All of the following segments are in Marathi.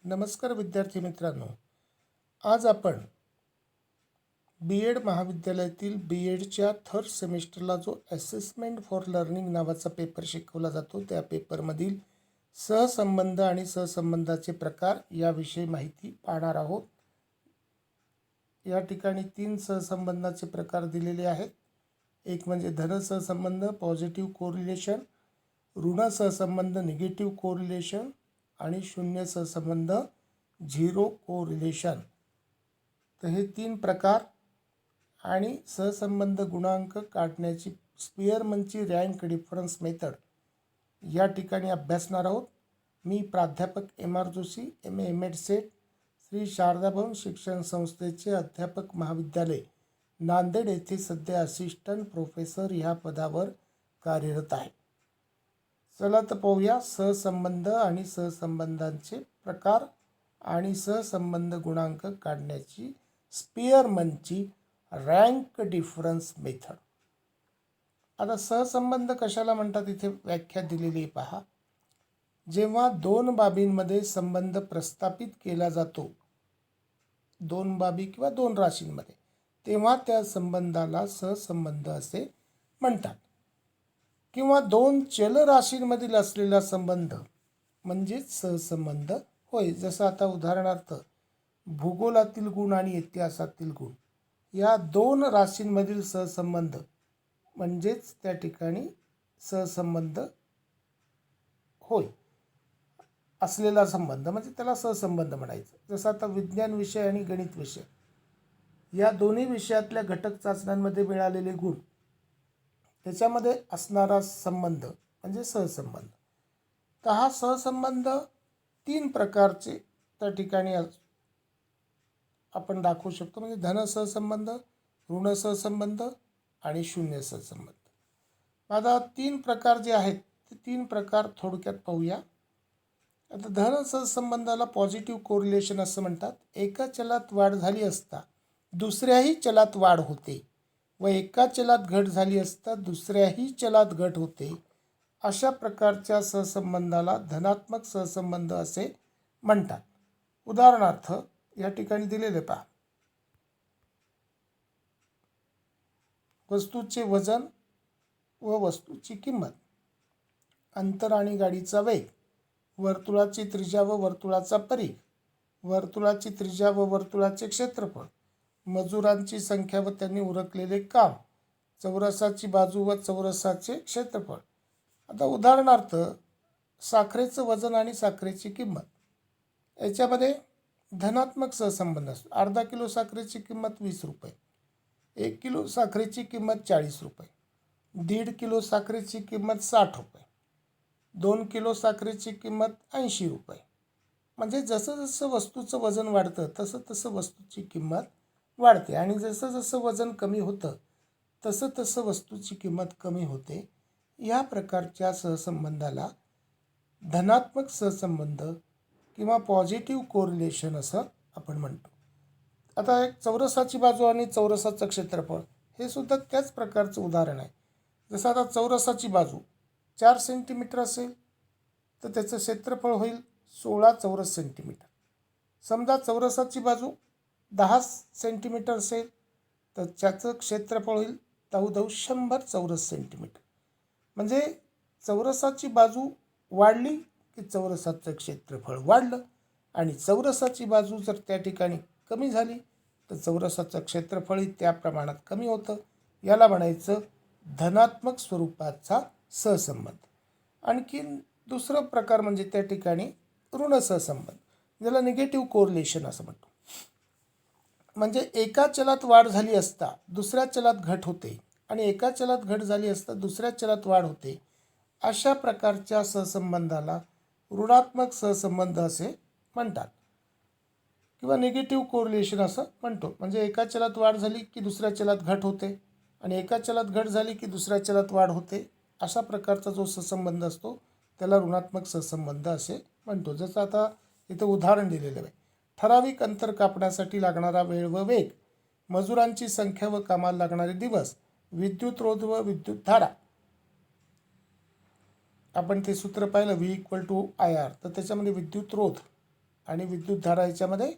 नमस्कार विद्यार्थी मित्रांनो, आज आपण बी एड महाविद्यालयातील बी एडच्या थर्ड सेमिस्टरला जो असेसमेंट फॉर लर्निंग नावाचा पेपर शिकवला जातो त्या पेपरमधील सहसंबंध आणि सहसंबंधाचे प्रकार याविषयी माहिती पाहणार आहोत. या ठिकाणी 3 सहसंबंधाचे प्रकार दिलेले आहेत. एक म्हणजे धन सहसंबंध पॉझिटिव्ह कोरिलेशन, ऋण सहसंबंध निगेटिव्ह कोरिलेशन आणि शून्य सहसंबंध झिरो कोरिलेशन. तर हे 3 प्रकार आणि सहसंबंध गुणांक काढण्याची स्पियरमनची रँक डिफरन्स मेथड या ठिकाणी अभ्यासणार आहोत. मी प्राध्यापक M R Joshi, MA. MEd SET, Shri Sharada Bhavan शिक्षण संस्थेचे अध्यापक महाविद्यालय नांदेड येथे सध्या असिस्टंट प्रोफेसर ह्या पदावर कार्यरत आहे. चला तर पाहूया सहसंबंध आणि सहसंबंधांचे प्रकार आणि सहसंबंध गुणांक काढण्याची स्पियरमनची रँक डिफरन्स मेथड. आता सहसंबंध कशाला म्हणतात इथे व्याख्या दिलेली पहा. जेव्हा दोन बाबींमध्ये संबंध प्रस्थापित केला जातो, दोन बाबी किंवा दोन राशींमध्ये, तेव्हा त्या संबंधाला सहसंबंध असे म्हणतात. किंवा दोन चल राशींमधील असलेला संबंध म्हणजेच सहसंबंध होय. जसं आता उदाहरणार्थ भूगोलातील गुण आणि इतिहासातील गुण या दोन राशींमधील सहसंबंध म्हणजेच त्या ठिकाणी सहसंबंध होय. असलेला संबंध म्हणजे त्याला सहसंबंध म्हणायचं. जसं आता विज्ञान विषय आणि गणित विषय या दोन्ही विषयातल्या घटक चाचण्यांमध्ये मिळालेले गुण, त्याच्यामध्ये असणारा संबंध म्हणजे सहसंबंध. तर हा सहसंबंध 3 प्रकारचे त्या ठिकाणी आपण दाखवू शकतो. म्हणजे धन सहसंबंध, ऋण सहसंबंध आणि शून्य सहसंबंध. आता 3 प्रकार जे आहेत ते 3 प्रकार थोडक्यात पाहूया. आता धन सहसंबंधाला पॉझिटिव्ह कोरिलेशन असं म्हणतात. एका चलात वाढ झाली असता दुसऱ्याही चलात वाढ होते व एका चलात घट झाली असता दुसऱ्याही चलात घट होते. अशा प्रकारच्या सहसंबंधाला धनात्मक सहसंबंध असे म्हणतात. उदाहरणार्थ या ठिकाणी दिलेले पहा. वस्तूचे वजन व वस्तूची किंमत, अंतर आणि गाडीचा वेग, वर्तुळाची त्रिज्या व वर्तुळाचा परिघ, वर्तुळाची त्रिज्या व वर्तुळाचे क्षेत्रफळ, मजुरांची संख्या व त्यांनी उरकलेले काम, चौरसाची बाजू व चौरसाचे क्षेत्रफळ. आता उदाहरणार्थ साखरेचं वजन आणि साखरेची किंमत याच्यामध्ये धनात्मक सहसंबंध असतो. अर्धा किलो साखरेची किंमत 20 रुपये, 1 किलो साखरेची किंमत 40 रुपये, 1.5 किलो साखरेची किंमत 60 रुपये, 2 किलो साखरेची किंमत 80 रुपये. म्हणजे जसं जसं वस्तूचं वजन वाढतं तसं तसं वस्तूची किंमत वाढते आणि जसं जसं वजन कमी होतं तसं तसं वस्तूची किंमत कमी होते. या प्रकारच्या सहसंबंधाला धनात्मक सहसंबंध किंवा पॉझिटिव्ह कोरिलेशन असं आपण म्हणतो. आता एक चौरसाची बाजू आणि चौरसाचं क्षेत्रफळ हे सुद्धा त्याच प्रकारचं उदाहरण आहे. जसं आता चौरसाची बाजू 4 सेंटीमीटर असेल तर त्याचं क्षेत्रफळ होईल 16 चौरस सेंटीमीटर. समजा चौरसाची बाजू 10 सेंटीमीटर असेल तर त्याचं क्षेत्रफळ होईल 100 चौरस सेंटीमीटर. म्हणजे चौरसाची बाजू वाढली की चौरसाचं क्षेत्रफळ वाढलं आणि चौरसाची बाजू जर त्या ठिकाणी कमी झाली तर चौरसाचं क्षेत्रफळही त्या प्रमाणात कमी होतं. याला म्हणायचं धनात्मक स्वरूपाचा सहसंबंध. आणखीन दुसरं प्रकार म्हणजे त्या ठिकाणी ऋण सहसंबंध, ज्याला निगेटिव्ह कोरिलेशन असं म्हणतो. म्हणजे एका चलात वाढ झाली असता दुसऱ्या चलात घट होते आणि एका चलात घट झाली असता दुसऱ्या चलात वाढ होते. अशा प्रकारच्या सहसंबंधाला ऋणात्मक सहसंबंध असे म्हणतात किंवा निगेटिव्ह कोरिलेशन असं म्हणतो. म्हणजे एका चलात वाढ झाली की दुसऱ्या चलात घट होते आणि एका चलात घट झाली की दुसऱ्या चलात वाढ होते. अशा प्रकारचा जो सहसंबंध असतो त्याला ऋणात्मक सहसंबंध असे म्हणतो. जसं आता इथं उदाहरण दिलेलं आहे. ठराविक अंतर कापण्यासाठी लागणारा वेळ व वेग, मजुरांची संख्या व कामाला लागणारे दिवस, विद्युत रोध व विद्युत धारा. आपण ते सूत्र पाहिलं V = IR. तर त्याच्यामध्ये विद्युत रोध आणि विद्युतधारा याच्यामध्ये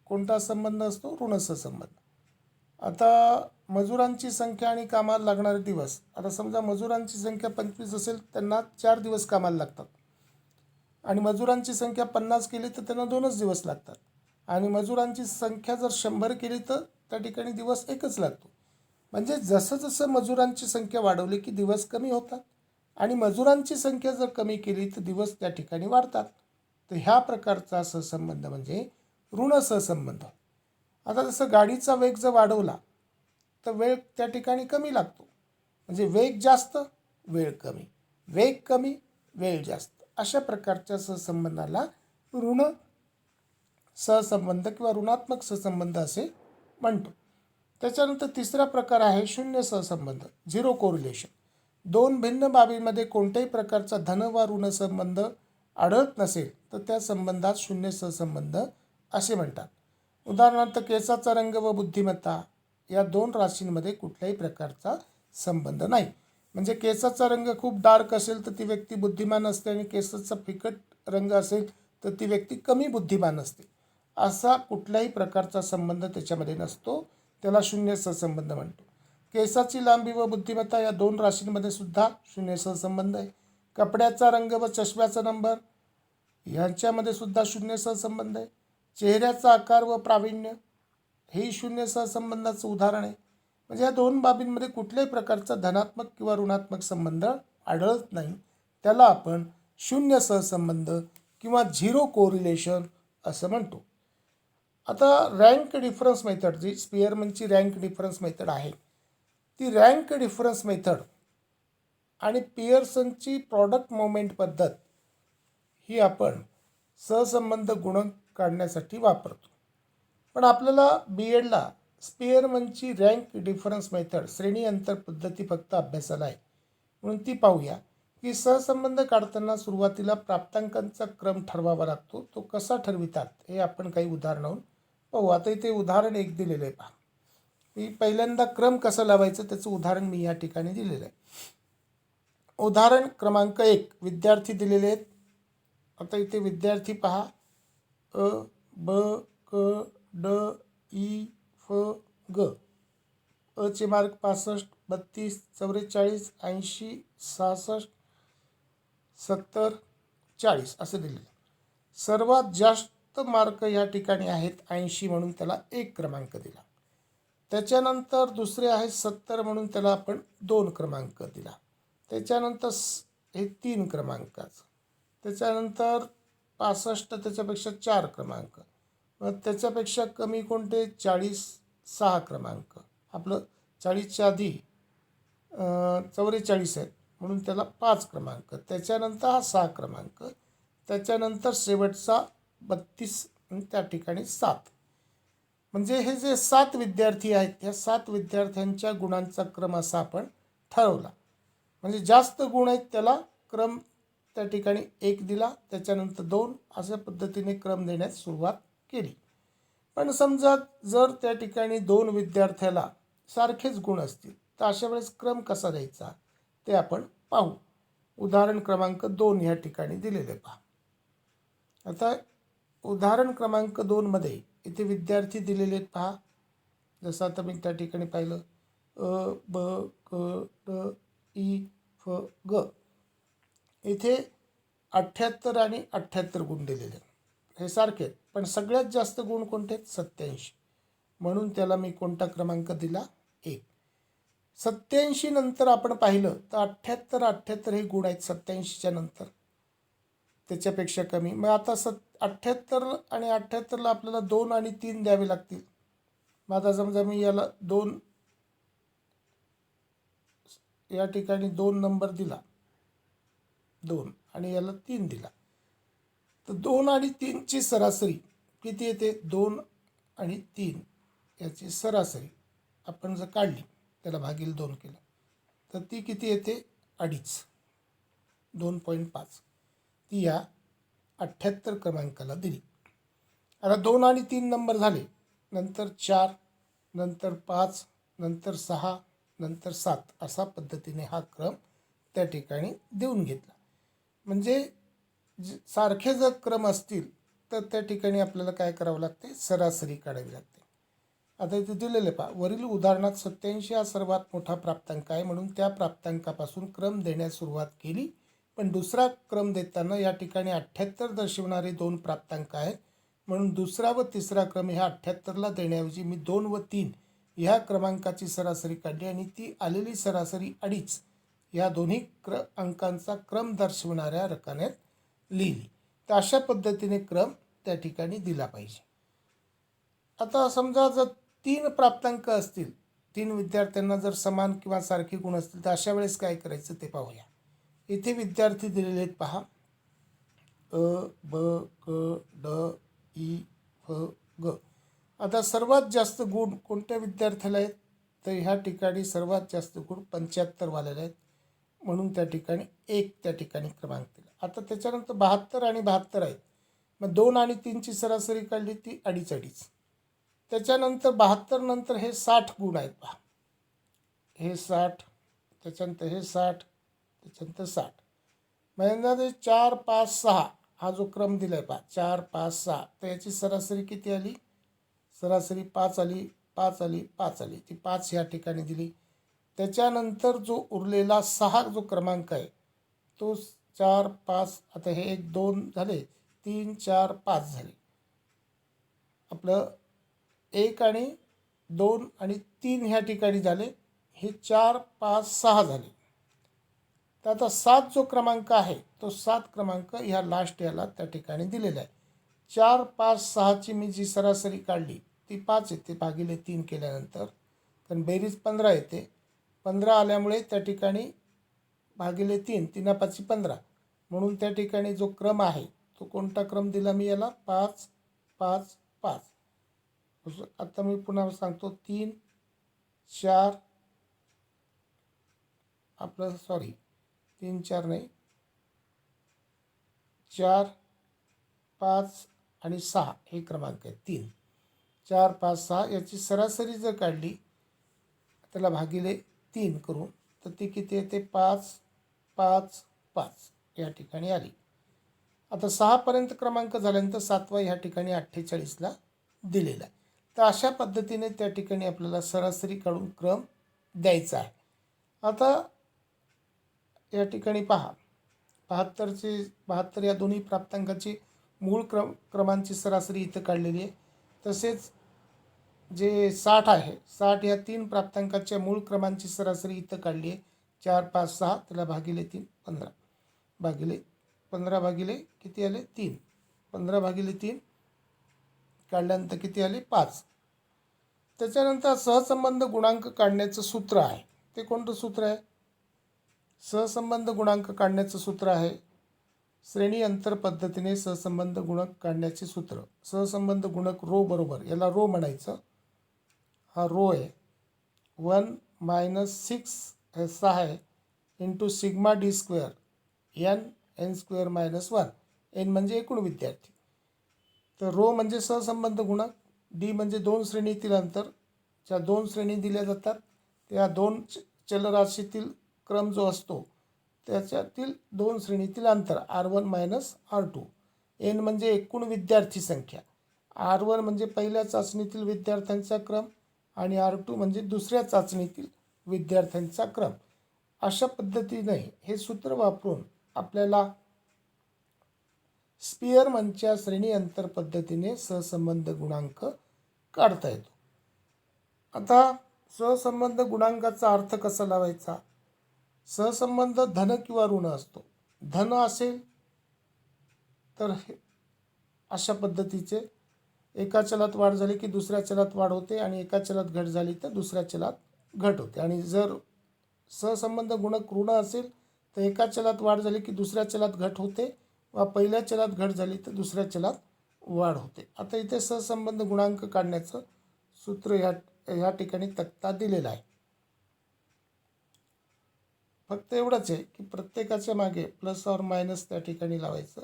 कोणता संबंध असतो? ऋण सहसंबंध. आता मजुरांची संख्या आणि कामाला लागणारे दिवस. आता समजा मजुरांची संख्या 25 असेल, त्यांना 4 दिवस कामाला लागतात आणि मजुरांची संख्या 50 केली तर त्यांना 2च दिवस लागतात आणि मजुरांची संख्या जर 100 केली तर त्या ठिकाणी दिवस एकच लागतो. म्हणजे जसं जसं मजुरांची संख्या वाढवली की दिवस कमी होतात आणि मजुरांची संख्या जर कमी केली तर दिवस त्या ठिकाणी वाढतात. तर ह्या प्रकारचा सहसंबंध म्हणजे ऋण सहसंबंध. आता जसं गाडीचा वेग जर वाढवला तर वेळ त्या ठिकाणी कमी लागतो. म्हणजे वेग जास्त, वेळ कमी, वेग कमी, वेळ जास्त. अशा प्रकारच्या सहसंबंधाला ऋण सहसंबंध किंवा ऋणात्मक सहसंबंध असे म्हणतो. त्याच्यानंतर तिसरा प्रकार आहे शून्य सहसंबंध, झिरो कोरिलेशन. दोन भिन्न बाबींमध्ये कोणत्याही प्रकारचा धन वा ऋण संबंध आढळत नसेल तर त्या संबंधात शून्य सहसंबंध असे म्हणतात. उदाहरणार्थ केसाचा रंग व बुद्धिमत्ता या दोन राशींमध्ये कुठल्याही प्रकारचा संबंध नाही. म्हणजे केसाचा रंग खूप डार्क असेल तर ती व्यक्ती बुद्धिमान असते आणि केसाचा फिकट रंग असेल तर ती व्यक्ती कमी बुद्धिमान असते. असा कुठल्याही प्रकारचा संबंध त्याच्यामध्ये नसतो, त्याला शून्य सहसंबंध म्हणतो. केसाची लांबी व बुद्धिमत्ता या दोन राशींमध्ये सुद्धा शून्य सहसंबंध आहे. कपड्याचा रंग व चष्म्याचा नंबर यांच्यामध्ये सुद्धा शून्य सहसंबंध आहे. चेहऱ्याचा आकार व प्रावीण्य हेही शून्य सहसंबंधाचं उदाहरण आहे. म्हणजे या दोन बाबींमध्ये कुठल्याही प्रकारचा धनात्मक किंवा ऋणात्मक संबंध आढळत नाही, त्याला आपण शून्य सहसंबंध किंवा झिरो कोरिलेशन असं म्हणतो. आता रँक डिफरन्स मेथड, जी स्पिअरमनची रँक डिफरन्स मेथड आहे, ती रँक डिफरन्स मेथड आणि पिअर्सनची प्रॉडक्ट मोमेंट पद्धत ही आपण सहसंबंध गुणक काढण्यासाठी वापरतो. पण आपल्याला B.एडला स्पिअरमनची रँक डिफरन्स मेथड श्रेणी अंतर पद्धती फक्त अभ्यासाला आहे, म्हणून ती पाहूया. की सहसंबंध काढताना सुरुवातीला प्राप्तांकांचा क्रम ठरवावा लागतो. तो कसा ठरवितात हे आपण काही उदाहरणावरून पाहू. आता इथे उदाहरण एक दिलेलं आहे पहा. मी पहिल्यांदा क्रम कसा लावायचं त्याचं उदाहरण मी या ठिकाणी दिलेलं आहे. उदाहरण क्रमांक 1, विद्यार्थी दिलेले आहेत. आता इथे विद्यार्थी पहा, अ ब क ड ई फ ग. अचे मार्क 65, 32, 44, 80, 66, 70, 40 असं दिलेलं. सर्वात जास्त मार्क या ठिकाणी आहेत 80 म्हणून त्याला 1 क्रमांक दिला. त्याच्यानंतर दुसरे आहे 70 म्हणून त्याला आपण 2 क्रमांक दिला. त्याच्यानंतर हे 3 क्रमांकाचं. त्याच्यानंतर 65 त्याच्यापेक्षा 4 क्रमांक. मग त्याच्यापेक्षा कमी कोणते? 40, 6 क्रमांक. आपलं 40च्या आधी 44 आहेत म्हणून त्याला 5 क्रमांक. त्याच्यानंतर हा 6 क्रमांक. त्याच्यानंतर शेवटचा 32 त्या ठिकाणी 7. म्हणजे हे जे 7 विद्यार्थी आहेत त्या 7 विद्यार्थ्यांच्या गुणांचा क्रम असा आपण ठरवला. म्हणजे जास्त गुण आहेत त्याला क्रम त्या ठिकाणी 1 दिला, त्याच्यानंतर 2 अशा पद्धतीने क्रम देण्यास सुरुवात केली. पण समजा जर त्या ठिकाणी 2 विद्यार्थ्याला सारखेच गुण असतील तर अशा वेळेस क्रम कसा द्यायचा ते आपण पाहू. उदाहरण क्रमांक 2 या ठिकाणी दिलेले पहा. आता उदाहरण क्रमांक 2 मध्ये इथे विद्यार्थी दिलेले पहा. जसं आता मी त्या ठिकाणी पाहिलं, अ ब क ड ई फ ग. इथे 78 आणि 78 गुण दिलेले हे सारखे आहेत, पण सगळ्यात जास्त गुण कोणते आहेत? 87. म्हणून त्याला मी कोणता क्रमांक दिला? 1. 87 नंतर आपण पाहिलं तर 78 78 हे गुण आहेत 87च्या नंतर, त्याच्यापेक्षा कमी. मग आता 78 आणि 78ला आपल्याला 2 आणि 3 द्यावे लागतील. मग आता समजा मी याला 2 या ठिकाणी 2 नंबर दिला, 2 आणि याला 3 दिला, तर 2 आणि 3ची सरासरी किती येते? 2 आणि 3 याची सरासरी आपण जर काढली, त्याला भागिले 2 केलं तर ती किती येते? 2.5, 2.5. ती या 78 क्रमांकाला दिली. आता 2 आणि 3 नंबर झाले, नंतर 4, नंतर 5, नंतर 6, नंतर 7 असा पद्धतीने हा क्रम त्या ठिकाणी देऊन घेतला. म्हणजे सारखे जर क्रम असतील तर त्या ठिकाणी आपल्याला काय करावं लागते, सरासरी काढावी लागते. आता इथे दिलेले पहा, वरील उदाहरणात 87 हा सर्वात मोठा प्राप्तांक आहे, म्हणून त्या प्राप्तांकापासून क्रम देण्यास सुरुवात केली, पण दुसरा क्रम देताना या ठिकाणी 78 दर्शवणारे 2 प्राप्तांक आहेत, म्हणून दुसरा व तिसरा क्रम ह्या 78ला देण्याऐवजी मी 2 व 3 ह्या क्रमांकाची सरासरी काढली आणि ती आलेली सरासरी 2.5 या दोन्ही अंकांचा क्रम दर्शवणाऱ्या रकान्यात लिहिली. तर अशा पद्धतीने क्रम त्या ठिकाणी दिला पाहिजे. आता समजा जर 3 प्राप्तांक असतील, 3 विद्यार्थ्यांना जर समान किंवा सारखे गुण असतील, तर अशा वेळेस काय करायचं ते पाहूया. इथे विद्यार्थी दिलेले आहेत पहा, अ ब क ड ई फ ग. आता सर्वात जास्त गुण कोणत्या विद्यार्थ्याला आहेत, तर ह्या ठिकाणी सर्वात जास्त गुण 75 वालेले आहेत, म्हणून त्या ठिकाणी 1 त्या ठिकाणी क्रमांक दिला. आता त्याच्यानंतर 72 आणि 72 आहेत, मग 2 आणि 3ची सरासरी काढली ती 2.5. त्याच्यानंतर 72 नंतर हे 60 गुण आहेत पहा, हे 60, त्याच्यानंतर हे 60, त्याच्यानंतर 60, म्हणजे 4 5 6 हा जो क्रम दिला आहे पहा, 4 5 6, तर याची सरासरी किती आली, सरासरी 5 आली, 5 आली, 5 आली, ती 5 या ठिकाणी दिली. त्याच्यानंतर जो उरलेला 6 जो क्रमांक आहे तो 4 5, आता हे 1 2 झाले, 3 4 5 झाले, आपलं 1 आणि 2 आणि 3 ह्या ठिकाणी झाले, हे 4 5 6 झाले. तर आता 7 जो क्रमांक आहे तो 7 क्रमांक ह्या लास्ट याला त्या ठिकाणी दिलेला आहे. 4 5 6ची मी जी सरासरी काढली ती 5 येते भागिले 3 केल्यानंतर, कारण बेरीज 15 येते. 15 आल्यामुळे त्या ठिकाणी भागिले 3, 3 5 15, म्हणून त्या ठिकाणी जो क्रम आहे तो कोणता क्रम दिला मी याला, 5 5 5. आता मी पुन्हा सांगतो, 3 4, आपलं सॉरी 3 4 नाही, 4 5 आणि 6 हे क्रमांक आहेत. 3 4 5 6 याची सरासरी जर काढली त्याला भागिले 3 करून, तर ती किती येते, 5 5 5 या ठिकाणी आली. आता 6पर्यंत क्रमांक झाल्यानंतर 7वा ह्या ठिकाणी 48ला दिलेला आहे. तर अशा पद्धतीने त्या ठिकाणी आपल्याला सरासरी काढून क्रम द्यायचा आहे. आता या ठिकाणी पहा, 72 या दोन्ही प्राप्तांकाची मूळ क्रमांची सरासरी इथं काढलेली आहे. तसेच जे 60 आहे, 60 या 3 प्राप्तांकाच्या मूळ क्रमांची सरासरी इथं काढली आहे, 4 5 6, त्याला भागिले 3 15, भागिले 15 भागिले किती आले 3, 15 भागिले 3 काढल्यानंतर किती आले 5. त्याच्यानंतर सहसंबंध गुणांक काढण्याचं सूत्र आहे, ते कोणतं सूत्र आहे, सहसंबंध गुणांक काढण्याचं सूत्र आहे श्रेणी अंतर पद्धतीने सहसंबंध गुणक काढण्याचे सूत्र. सहसंबंध गुणक रो बरोबर, याला रो म्हणायचं, हा रो आहे, 1 - 6 हे 6 आहे, into sigma D square n square -1, n म्हणजे एकूण विद्यार्थी. तर रो म्हणजे सहसंबंध गुणक, डी म्हणजे 2 श्रेणीतील अंतर, ज्या 2 श्रेणी दिल्या जातात त्या 2 चलराशीतील क्रम जो असतो त्याच्यातील 2 श्रेणीतील अंतर R1 - R2. n म्हणजे एकूण विद्यार्थी संख्या, R1 म्हणजे पहिल्या चाचणीतील विद्यार्थ्यांचा क्रम आणि R2 म्हणजे दुसऱ्या चाचणीतील विद्यार्थ्यांचा क्रम. अशा पद्धतीने हे सूत्र वापरून आपल्याला स्पिअरमनच्या श्रेणी अंतर पद्धतीने सहसंबंध गुणांक काढता येतो. आता सहसंबंध गुणांकाचा अर्थ कसा लावायचा, सहसंबंध धन किंवा ऋण असतो. धन असेल तर अशा पद्धतीचे एका चलात वाढ झाली की दुसऱ्या चलात वाढ होते आणि एका चलात घट झाली तर दुसऱ्या चलात घट होते. आणि जर सहसंबंध गुणक ऋण असेल तर एका चलात वाढ झाली की दुसऱ्या चलात घट होते व पहिल्या चलात घट झाली तर दुसऱ्या चलात वाढ होते. आता इथे सहसंबंध गुणांक काढण्याचं सूत्र ह्या ठिकाणी तक्ता दिलेला आहे. फक्त एवढंच आहे की प्रत्येकाच्या मागे प्लस ऑर मायनस त्या ठिकाणी लावायचं.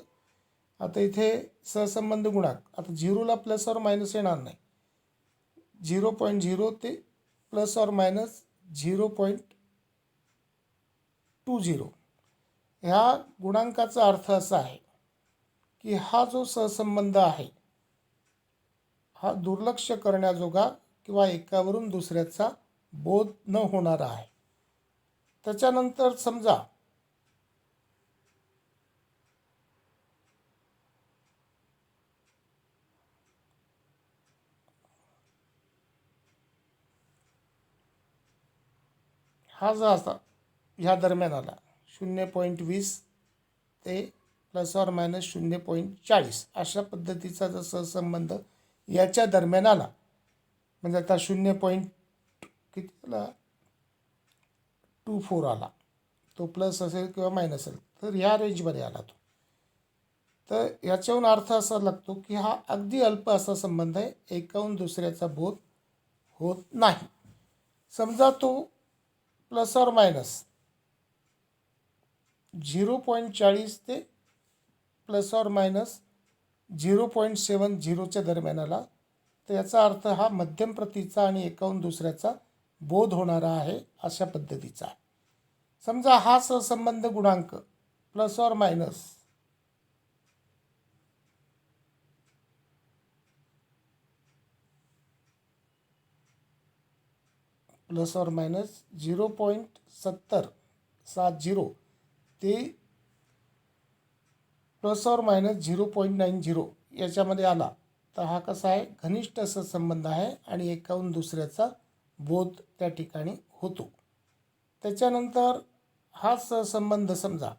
आता इथे सहसंबंध गुणांक, आता 0ला प्लस ऑर मायनस येणार नाही, 0.0 ते प्लस ऑर मायनस 0.20. ह्या गुणांकाचा अर्थ असा आहे की हा जो सहसंबंध आहे हा दुर्लक्ष करण्याजोगा किंवा एकावरून दुसऱ्याचा बोध न होणारा आहे. त्याच्यानंतर समजा हा जो असा ह्या दरम्यान आला 0.20 ते ±0.40 अशा पद्धतीचा जर सहसंबंध याच्या दरम्यान आला, म्हणजे आता 0. किती आला 24 आला, तो प्लस असेल किंवा मायनस असेल, तर ह्या रेंजमध्ये आला तो. तर याच्याहून अर्थ असा लागतो की हा अगदी अल्प असा संबंध आहे, एकाहून दुसऱ्याचा बोध होत नाही. समजा तो ±0.40 ते ±0.70च्या दरम्यान आला, तर याचा अर्थ हा मध्यम प्रतीचा आणि एकाहून दुसऱ्याचा बोध होणारा आहे अशा पद्धतीचा आहे. समजा हा सहसंबंध गुणांक ±0.05 ते ±0.90 याच्यामध्ये आला, तर हा कसा आहे, घनिष्ठ सहसंबंध आहे आणि एकाहून दुसऱ्याचा बोध त्या ठिकाणी होतो. त्याच्यानंतर हा सहसंबंध समजा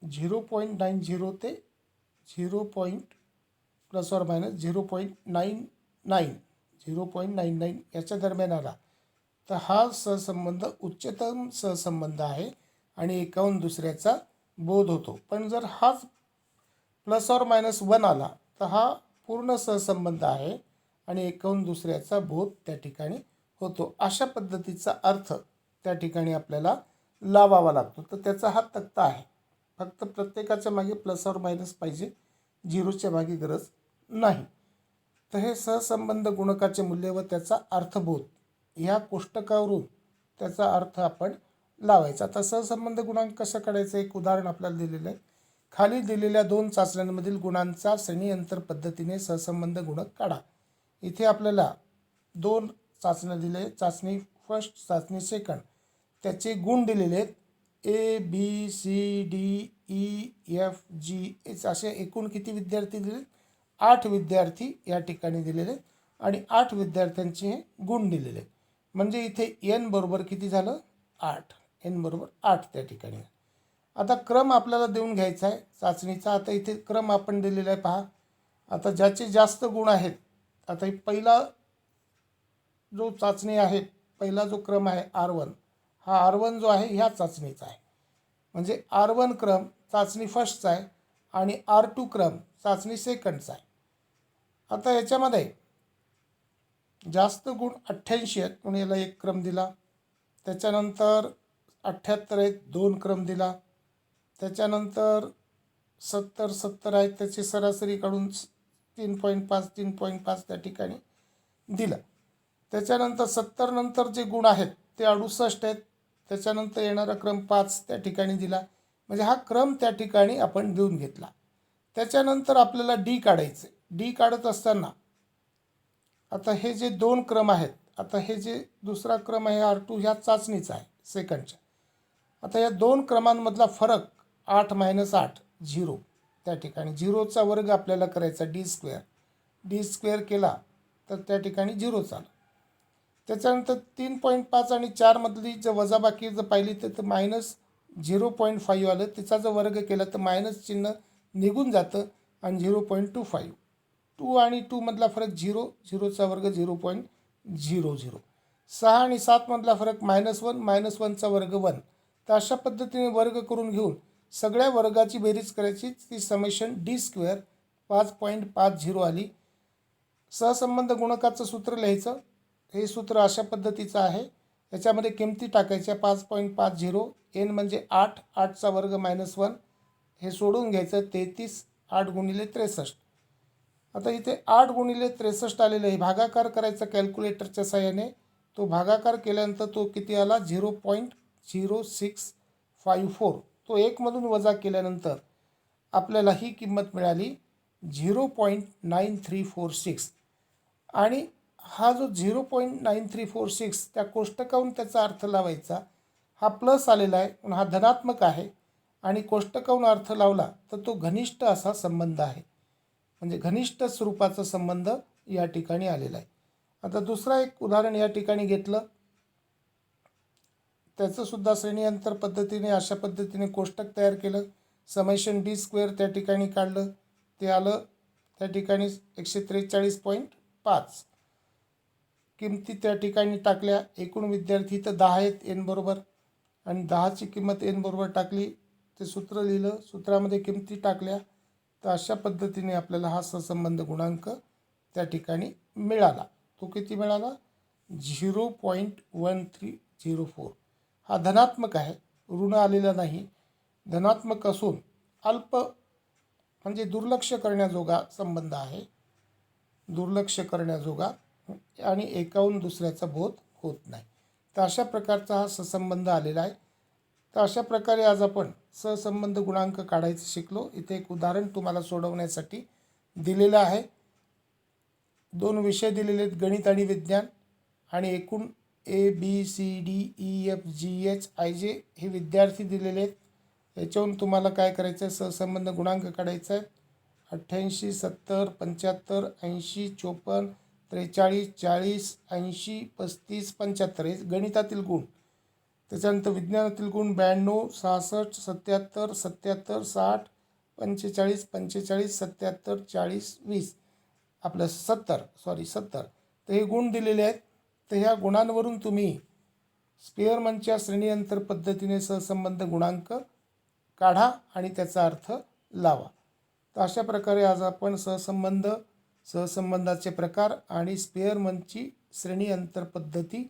0.90 ते 0.99 याच्या दरम्यान आला, तर हा सहसंबंध उच्चतम सहसंबंध आहे आणि एकाहून दुसऱ्याचा बोध होतो. पण जर हाच ±1 आला, तर हा पूर्ण सहसंबंध आहे आणि एकाहून दुसऱ्याचा बोध त्या ठिकाणी होतो. अशा पद्धतीचा अर्थ त्या ठिकाणी आपल्याला लावावा लागतो. तर त्याचा हा तक्ता आहे. फक्त प्रत्येकाच्या मागे ± पाहिजे, झिरोच्या मागे गरज नाही. तर हे सहसंबंध गुणकाचे मूल्य व त्याचा अर्थबोध ह्या कोष्टकावरून त्याचा अर्थ आपण लावायचा. आता सहसंबंध गुणांक कसा काढायचा, एक उदाहरण आपल्याला दिलेलं आहे. खाली दिलेल्या 2 चाचण्यांमधील गुणांचा श्रेणी अंतर पद्धतीने सहसंबंध गुणक काढा. इथे आपल्याला 2 चाचण्या दिल्या, चाचणी फर्स्ट, चाचणी सेकंड. त्याचे गुण दिलेले आहेत ABCDEFG असे एकूण किती विद्यार्थी दिले, 8 विद्यार्थी या ठिकाणी दिलेले आणि 8 विद्यार्थ्यांचे हे गुण दिलेले आहेत. म्हणजे इथे n बरोबर किती झालं, 8. n बरोबर 8 त्या ठिकाणी. आता क्रम आपल्याला देऊन घ्यायचा आहे चाचणीचा. आता इथे क्रम आपण दिलेला आहे पहा. आता ज्याचे जास्त गुण आहेत, आता पहिला जो चाचणी आहे, पहिला जो क्रम आहे R1, हा R1 जो आहे ह्या चाचणीचा आहे. म्हणजे R1 क्रम चाचणी फर्स्टचा आहे आणि R2 क्रम चाचणी सेकंडचा आहे. आता याच्यामध्ये जास्त गुण 88 आहेत म्हणून याला 1 क्रम दिला. त्याच्यानंतर 78 आहेत, 2 क्रम दिला. त्याच्यानंतर 70 आहेत, त्याची सरासरी काढून 3.5 त्या ठिकाणी दिलं. त्याच्यानंतर 70 नंतर जे गुण आहेत ते 68 आहेत. त्याच्यानंतर येणारा क्रम 5 त्या ठिकाणी दिला. म्हणजे हा क्रम त्या ठिकाणी आपण देऊन घेतला. त्याच्यानंतर आपल्याला डी काढायचे. डी काढत असताना आता हे जे 2 क्रम आहेत, आता हे जे दुसरा क्रम आहे R2 ह्या चाचणीचा आहे सेकंडच्या. आता या 2 क्रमांमधला फरक 8 - 8 0 त्या ठिकाणी. 0चा वर्ग आपल्याला करायचा डी स्क्वेअर केला तर त्या ठिकाणी 0 आला. त्याच्यानंतर 3.5 आणि 4मधली जर वजाबाकी जर पाहिली तर -0.5 आलं. त्याचा जर वर्ग केला तर मायनस चिन्ह निघून जातं आणि 0.25. 2 आणि 2मधला फरक 0चा वर्ग 0.00. 6 आणि 7मधला फरक -1 1चा वर्ग 1. तर अशा पद्धतीने वर्ग करून घेऊन सगळ्या वर्गाची बेरीज करायची, ती समेशन डी स्क्वेअर 5.50 आली. सहसंबंध गुणकाचं सूत्र लिहायचं. हे सूत्र अशा पद्धतीचं आहे. याच्यामध्ये किमती टाकायच्या 5.50. n म्हणजे 8, 8चा वर्ग -1, हे सोडून घ्यायचं. 33, 8 गुणिले 63. आता इथे 8 गुणिले 63 आलेलं आहे. भागाकार करायचा कॅल्क्युलेटरच्या साहाय्याने. तो भागाकार केल्यानंतर तो किती आला, 0.0654 तो 1मधून वजा केल्यानंतर आपल्याला ही किंमत मिळाली 0.9346 आणि हा जो 0.9346 त्या कोष्टकाहून त्याचा अर्थ लावायचा. हा प्लस आलेला आहे पण हा धनात्मक आहे आणि कोष्टकाहून अर्थ लावला तर तो घनिष्ठ असा संबंध आहे. म्हणजे घनिष्ठ स्वरूपाचा संबंध या ठिकाणी आलेला आहे. आता दुसरा एक उदाहरण या ठिकाणी घेतलं. त्याचं सुद्धा श्रेणी अंतर पद्धतीने अशा पद्धतीने कोष्टक तयार केलं. समेशन डी स्क्वेअर त्या ठिकाणी काढलं. ते आलं त्या ठिकाणी 143.5. किमती त्या ठिकाणी टाकल्या. एकूण विद्यार्थी तर 10 आहेत एन बरोबर आणि 10ची किंमत एन बरोबर टाकली. ते सूत्र लिहिलं. सूत्रामध्ये किमती टाकल्या. तर अशा पद्धतीने आपल्याला हा सहसंबंध गुणांक त्या ठिकाणी मिळाला. तो किती मिळाला? 0.1304. हा धनात्मक आहे, ऋण आलेला नाही. धनात्मक असून अल्प म्हणजे दुर्लक्ष करण्याजोगा संबंध आहे. दुर्लक्ष करण्याजोगा आणि एकाहून दुसऱ्याचा बोध होत नाही. तर अशा प्रकारचा हा सहसंबंध आलेला आहे. तर अशा प्रकारे आज आपण सहसंबंध गुणांक काढायचं शिकलो. इथे एक उदाहरण तुम्हाला सोडवण्यासाठी दिलेलं आहे. 2 विषय दिलेले आहेत, गणित आणि विज्ञान, आणि एकूण ABCDEFGHIJ हे विद्यार्थी दिलेले आहेत. याच्याहून तुम्हाला काय करायचं आहे? सहसंबंध गुणांक काढायचा आहे. 88, 70, 75, 80, 54, 43, 40, 80, 35, 75 हे गणितातील गुण. त्याच्यानंतर विज्ञानातील गुण 92, 66, 77, 77, 60, 45, 45, 77, 40, 20 आपलं 70. तर हे गुण दिलेले आहेत. तर ह्या गुणांवरून तुम्ही स्पिअरमनच्या श्रेणी अंतर पद्धतीने सहसंबंध गुणांक काढा आणि त्याचा अर्थ लावा. तर अशा प्रकारे आज आपण सहसंबंधाचे प्रकार आणि स्पिअरमनची श्रेणी अंतर पद्धती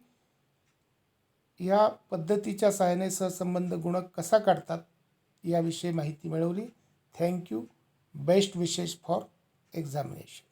या पद्धतीच्या सहाय्याने सहसंबंध गुणक कसा काढतात याविषयी माहिती मिळवली. Thank you. Best wishes for examination.